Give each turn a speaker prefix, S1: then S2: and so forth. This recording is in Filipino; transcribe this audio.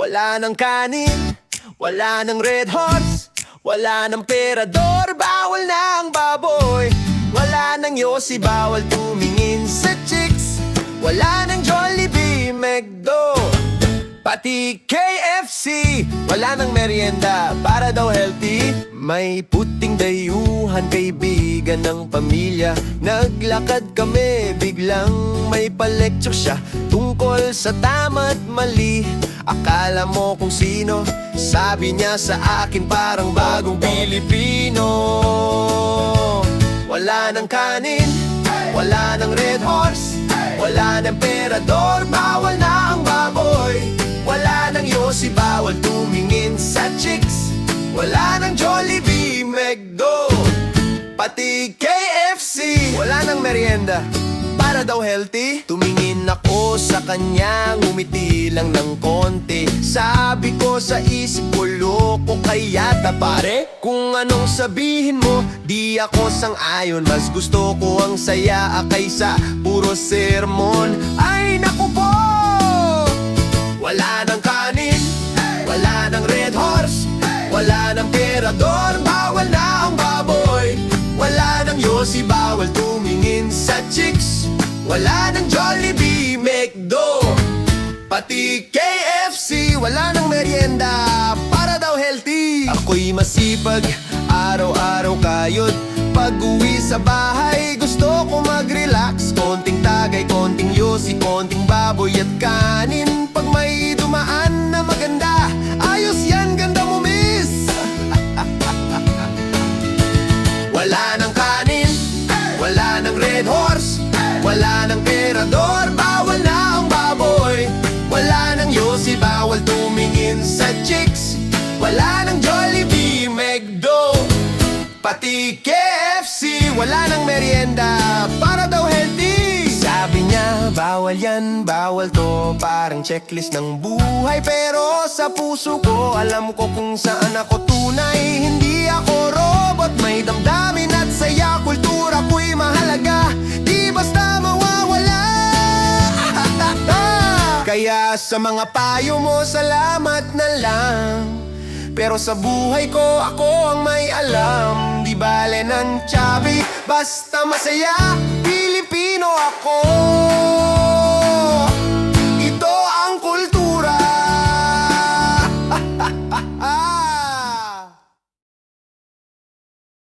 S1: Wala ng kanin, wala ng Red Horse, wala ng Perador, bawal na ang baboy. Wala ng Yossi, bawal tumingin sa chicks. Wala ng Jollibee, McDo, pati KFC. Wala ng merienda, para daw healthy. May puting dayuhan, kaibigan ng pamilya. Naglakad kami, biglang may pa-lecture siya tungkol sa tama't mali. Akala mo kung sino, sabi niya sa akin parang bagong Pilipino. Wala ng kanin, wala ng Red Horse, wala ng Perador, bawal na ang baboy. Wala ng Yossi, bawal tumingin sa chicks. Wala ng Jollibee, McDo, pati KFC. Wala ng merienda, para daw healthy. Tumingin ako sa kanya, ngumiti lang ng konti. Sabi ko sa isip ko, loko kaya ta pare? Kung anong sabihin mo, di ako sang-ayon. Mas gusto ko ang saya kaysa puro sermon. Ay naku po! Wala ng kanin, wala ng Red Horse, wala ng Perador, bawal na ang baboy. Wala ng Yossi, bawal tumingin sa chicks. Wala ng Jollibee, McDo, pati KFC. Wala ng merienda, para daw healthy. Ako'y masipag, araw-araw kayod. Pag-uwi sa bahay, gusto ko mag-relax. Konting tagay, konting Yossi, konting baboy at kanin. Pag may dumaan na maganda, ayos yan, ganda mo miss. Wala ng kanin, wala ng Red Horse, wala ng Perador, bawal na ang baboy. Wala ng Yossi, bawal tumingin sa chicks. Wala ng Jollibee, McDo, pati KFC. Wala ng merienda, para daw healthy. Sabi niya, bawal yan, bawal to, parang checklist ng buhay. Pero sa puso ko, alam ko kung saan ako tunay. Hindi ako robot, may damdamin at saya. Kultura ko'y mahalaga, di basta mawawala. Kaya sa mga payo mo, salamat na lang. Pero sa buhay ko, ako ang may alam. Di bale ng chubby, basta masaya, Pilipino ako.